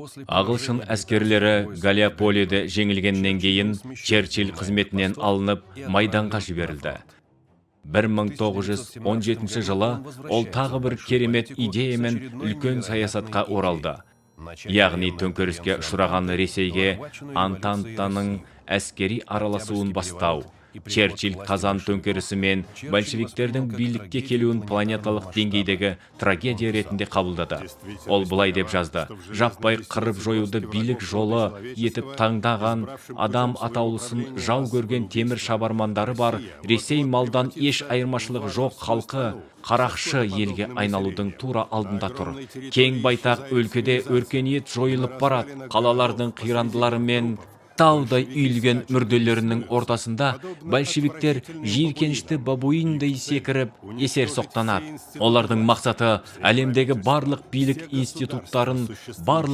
Ағылшын әскерлері Галлиполиде жеңілгеннен кейін Черчилль қызметінен алынып майданға жіберілді. 1917 жылы ол тағы бір керемет идеямен үлкен саясатқа оралды. Яғни төңкеріске ұшыраған Ресейге Антантаның әскери араласуын бастау. Черчилль қазан төңкерісі мен большевиктердің билікке келуін планеталық деңгейдегі трагедия ретінде қабылдады. Ол былай деп жазды: жаппай қырып жоюды билік жолы етіп таңдаған адам атаулысын жау көрген темір шабармандары бар Ресей малдан еш айырмашылық жоқ халқы қарақшы елге айналудың тура алдында тұр. Кең байтақ өлкеде өркениет жойылып барады. Қалалардың қирандылары мен таудай үйілген мүрделерінің ортасында большевиктер жиіркенішті бабуиндей секіріп есер соқтанады. Олардың мақсаты әлемдегі барлық билік институттарын, барлық